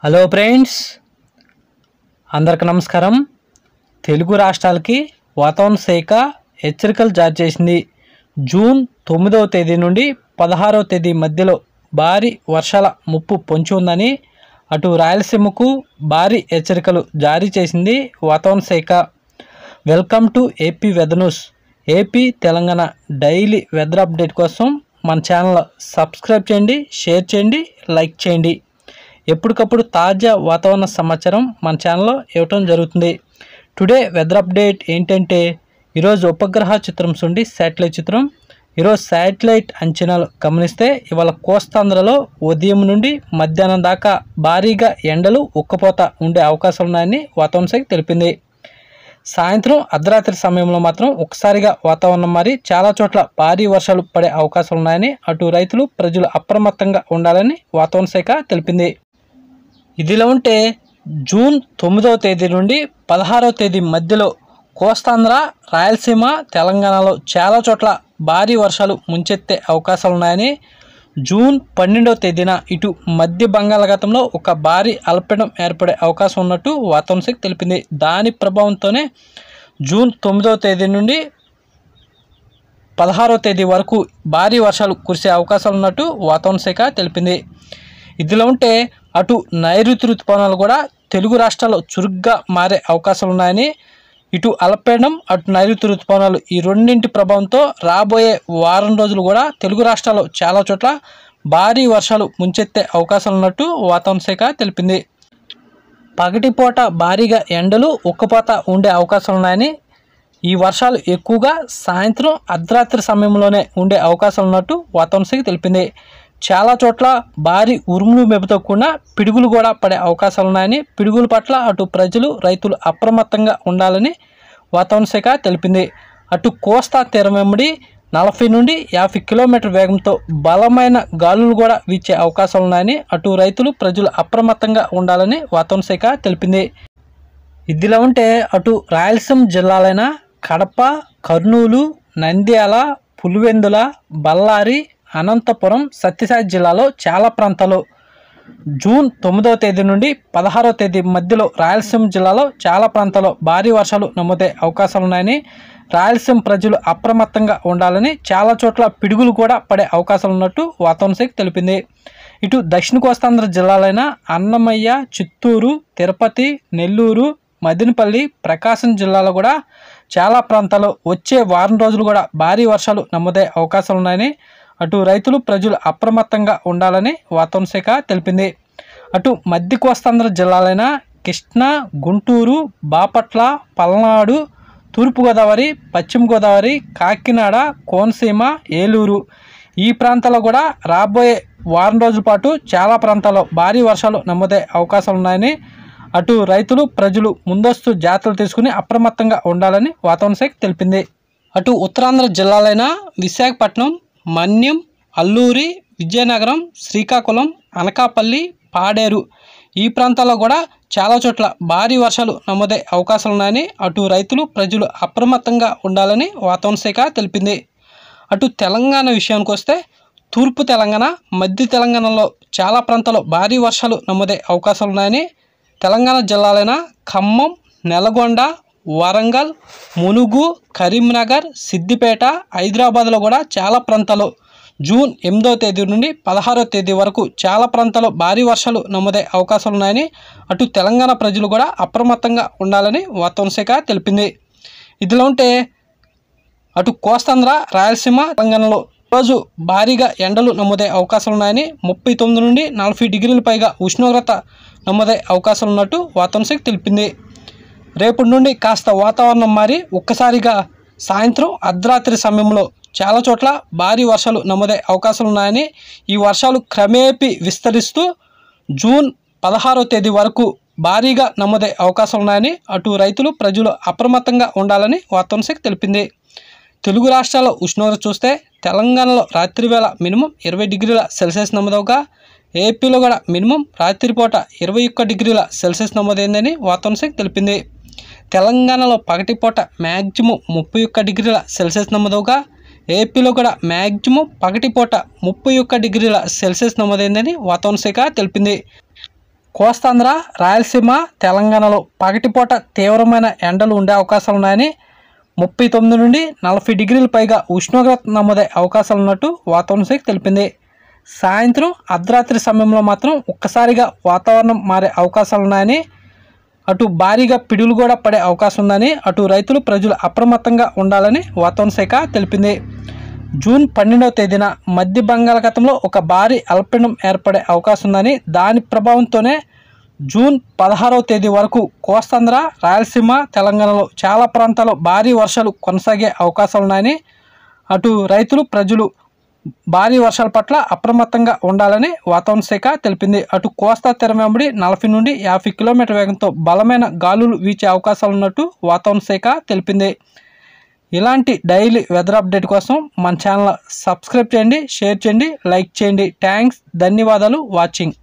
Hello friends, అందరికి నమస్కారం. తెలుగు రాష్ట్రాలకి వాతావరణ శాఖ హెచ్చరికలు జారీ చేసింది. జూన్ 9వ తేదీ నుండి 16వ తేదీ మధ్యలో భారీ వర్షాల ముప్పు పొంచి ఉందని అటు రాయలసీమకు భారీ హెచ్చరికలు జారీ చేసింది వాతావరణ శాఖ. Welcome to AP weather news. AP Telangana daily weather update కోసం మన ఛానల్ సబ్స్క్రైబ్ చేయండి, షేర్ చేయండి, లైక్ చేయండి. ఎప్పటికప్పుడు తాజా వాతావరణ సమాచారం మన ఛానల్లో ఇవ్వటం జరుగుతుంది. టుడే వెదర్ అప్డేట్ ఏంటంటే, ఈరోజు ఉపగ్రహ చిత్రం నుండి శాటిలైట్ చిత్రం. ఈరోజు శాటిలైట్ అంచనాలు గమనిస్తే ఇవాళ కోస్తాంధ్రలో ఉదయం నుండి మధ్యాహ్నం దాకా భారీగా ఎండలు ఉక్కపోత ఉండే అవకాశాలు ఉన్నాయని వాతావరణ శాఖ తెలిపింది. సాయంత్రం అర్ధరాత్రి సమయంలో మాత్రం ఒకసారిగా వాతావరణం మారి చాలా చోట్ల భారీ వర్షాలు పడే అవకాశాలు ఉన్నాయని అటు రైతులు ప్రజలు అప్రమత్తంగా ఉండాలని వాతావరణ శాఖ తెలిపింది. ఇదిలా ఉంటే జూన్ 9వ తేదీ నుండి 16వ తేదీ మధ్యలో కోస్తాంధ్ర, రాయలసీమ, తెలంగాణలో చాలా చోట్ల భారీ వర్షాలు ముంచెత్తే అవకాశాలు ఉన్నాయని, జూన్ 12వ తేదీన ఇటు మధ్య బంగాళాఖాతంలో ఒక భారీ అల్పపీడనం ఏర్పడే అవకాశం ఉన్నట్టు వాతావరణ శాఖ తెలిపింది. దాని ప్రభావంతోనే జూన్ 9వ తేదీ నుండి 16వ తేదీ వరకు భారీ వర్షాలు కురిసే అవకాశాలు ఉన్నట్టు వాతావరణ శాఖ తెలిపింది. ఇదిలో ఉంటే అటు నైరుతి ఋతుపవనాలు కూడా తెలుగు రాష్ట్రాల్లో చురుగ్గా మారే అవకాశాలు ఉన్నాయని, ఇటు అల్పపీడనం అటు నైరుతి ఋతుపవనాలు ఈ రెండింటి ప్రభావంతో రాబోయే వారం రోజులు కూడా తెలుగు రాష్ట్రాల్లో చాలా చోట్ల భారీ వర్షాలు ముంచెత్తే అవకాశాలు ఉన్నట్టు వాతావరణ శాఖ తెలిపింది. పగటిపూట భారీగా ఎండలు ఉక్కపోత ఉండే అవకాశాలు ఉన్నాయని, ఈ వర్షాలు ఎక్కువగా సాయంత్రం అర్ధరాత్రి సమయంలోనే ఉండే అవకాశాలు ఉన్నట్టు వాతావరణ శాఖ తెలిపింది. చాలా చోట్ల భారీ ఉరుములు మెరుపుతో కూడిన పిడుగులు కూడా పడే అవకాశాలు ఉన్నాయని, పిడుగుల పట్ల అటు ప్రజలు రైతులు అప్రమత్తంగా ఉండాలని వాతావరణ శాఖ తెలిపింది. అటు కోస్తా తీరం వెంబడి 40 నుండి 50 కిలోమీటర్ వేగంతో బలమైన గాలులు కూడా వీచే అవకాశాలు ఉన్నాయని అటు రైతులు ప్రజలు అప్రమత్తంగా ఉండాలని వాతావరణ శాఖ తెలిపింది. ఇదిలా ఉంటే అటు రాయలసీమ జిల్లాలైన కడప, కర్నూలు, నంద్యాల, పులివెందుల, బళ్ళారి, అనంతపురం, సత్యసాయి జిల్లాలో చాలా ప్రాంతాలు జూన్ 9వ తేదీ నుండి 16వ తేదీ మధ్యలో రాయలసీమ జిల్లాలో చాలా ప్రాంతాల్లో భారీ వర్షాలు నమోదే అవకాశాలు ఉన్నాయని, రాయలసీమ ప్రజలు అప్రమత్తంగా ఉండాలని, చాలా చోట్ల పిడుగులు కూడా పడే అవకాశాలు ఉన్నట్టు వాతావరణ శాఖ తెలిపింది. ఇటు దక్షిణ కోస్తాంధ్ర జిల్లాలైన అన్నమయ్య, చిత్తూరు, తిరుపతి, నెల్లూరు, మదినపల్లి, ప్రకాశం జిల్లాలో కూడా చాలా ప్రాంతాల్లో వచ్చే వారం రోజులు కూడా భారీ వర్షాలు నమోదే అవకాశాలు ఉన్నాయని, అటు రైతులు ప్రజలు అప్రమత్తంగా ఉండాలని వాతావరణ శాఖ తెలిపింది. అటు మధ్య కోస్తాంధ్ర జిల్లాలైన కృష్ణా, గుంటూరు, బాపట్ల, పల్నాడు, తూర్పుగోదావరి, పశ్చిమ గోదావరి, కాకినాడ, కోనసీమ, ఏలూరు ఈ ప్రాంతాల్లో కూడా రాబోయే వారం రోజుల పాటు చాలా ప్రాంతాల్లో భారీ వర్షాలు నమోదే అవకాశాలు ఉన్నాయని, అటు రైతులు ప్రజలు ముందస్తు జాగ్రత్తలు తీసుకుని అప్రమత్తంగా ఉండాలని వాతావరణ శాఖ తెలిపింది. అటు ఉత్తరాంధ్ర జిల్లాలైన విశాఖపట్నం, మన్యం, అల్లూరి, విజయనగరం, శ్రీకాకుళం, అనకాపల్లి, పాడేరు ఈ ప్రాంతాల్లో కూడా చాలా చోట్ల భారీ వర్షాలు నమోదే అవకాశాలు ఉన్నాయని, అటు రైతులు ప్రజలు అప్రమత్తంగా ఉండాలని వాతావరణ శాఖ తెలిపింది. అటు తెలంగాణ విషయానికి వస్తే తూర్పు తెలంగాణ, మధ్య తెలంగాణలో చాలా ప్రాంతాల్లో భారీ వర్షాలు నమోదే అవకాశాలు ఉన్నాయని, తెలంగాణ జిల్లాలైన ఖమ్మం, నల్గొండ, వరంగల్, మునుగు, కరీంనగర్, సిద్దిపేట, హైదరాబాద్లో కూడా చాలా ప్రాంతాల్లో జూన్ 8వ తేదీ నుండి 16వ తేదీ వరకు చాలా ప్రాంతాల్లో భారీ వర్షాలు నమోదే అవకాశాలు ఉన్నాయని, అటు తెలంగాణ ప్రజలు కూడా అప్రమత్తంగా ఉండాలని వాతావరణ శాఖ తెలిపింది. ఇదిలా ఉంటే అటు కోస్తాంధ్ర, రాయలసీమ, తెలంగాణలో రోజు భారీగా ఎండలు నమోదే అవకాశాలు ఉన్నాయని, 39 నుండి 40 డిగ్రీల పైగా ఉష్ణోగ్రత నమోదే అవకాశాలు ఉన్నట్టు వాతావరణ శాఖ తెలిపింది. రేపటి నుండి కాస్త వాతావరణం మారి ఒక్కసారిగా సాయంత్రం అర్ధరాత్రి సమయంలో చాలా చోట్ల భారీ వర్షాలు నమోదే అవకాశాలు ఉన్నాయని, ఈ వర్షాలు క్రమేపీ విస్తరిస్తూ జూన్ 16వ తేదీ వరకు భారీగా నమోదే అవకాశాలు ఉన్నాయని, అటు రైతులు ప్రజలు అప్రమత్తంగా ఉండాలని వాతావరణ శాఖ తెలిపింది. తెలుగు రాష్ట్రాల్లో ఉష్ణోగ్రత చూస్తే తెలంగాణలో రాత్రివేళ మినిమం 20 డిగ్రీల సెల్సియస్ నమోదవగా, ఏపీలో కూడా మినిమం రాత్రిపూట 21 డిగ్రీల సెల్సియస్ నమోదైందని వాతావరణ శాఖ తెలిపింది. తెలంగాణలో పగటిపూట మ్యాక్సిమం 31 డిగ్రీల సెల్సియస్ నమోదవగా, ఏపీలో కూడా మ్యాక్సిమం పగటిపూట 31 డిగ్రీల సెల్సియస్ నమోదైందని వాతావరణ శాఖ తెలిపింది. కోస్తాంధ్ర, రాయలసీమ, తెలంగాణలో పగటిపూట తీవ్రమైన ఎండలు ఉండే అవకాశాలు ఉన్నాయని 39 నుండి 40 డిగ్రీల పైగా ఉష్ణోగ్రత నమోదే అవకాశాలు ఉన్నట్టు వాతావరణ శాఖ తెలిపింది. సాయంత్రం అర్ధరాత్రి సమయంలో మాత్రం ఒక్కసారిగా వాతావరణం మారే అవకాశాలు ఉన్నాయని, అటు భారీగా పిడుగులు కూడా పడే అవకాశం ఉందని, అటు రైతులు ప్రజలు అప్రమత్తంగా ఉండాలని వాతావరణ శాఖ తెలిపింది. జూన్ 12వ తేదీన మధ్య బంగాళాఖాతంలో ఒక భారీ అల్పపీడనం ఏర్పడే అవకాశం ఉందని, దాని ప్రభావంతోనే జూన్ 16వ తేదీ వరకు కోస్తాంధ్ర, రాయలసీమ, తెలంగాణలో చాలా ప్రాంతాల్లో భారీ వర్షాలు కొనసాగే అవకాశాలు ఉన్నాయని, అటు రైతులు ప్రజలు భారీ వర్షాల పట్ల అప్రమత్తంగా ఉండాలని వాతావరణ శాఖ తెలిపింది. అటు కోస్తా తీరం వెంబడి 40 నుండి 50 కిలోమీటర్ల వేగంతో బలమైన గాలులు వీచే అవకాశాలు ఉన్నట్టు వాతావరణ శాఖ తెలిపింది. ఇలాంటి డైలీ వెదర్ అప్డేట్ కోసం మన ఛానల్ సబ్స్క్రైబ్ చేయండి, షేర్ చేయండి, లైక్ చేయండి. థ్యాంక్స్, ధన్యవాదాలు వాచింగ్.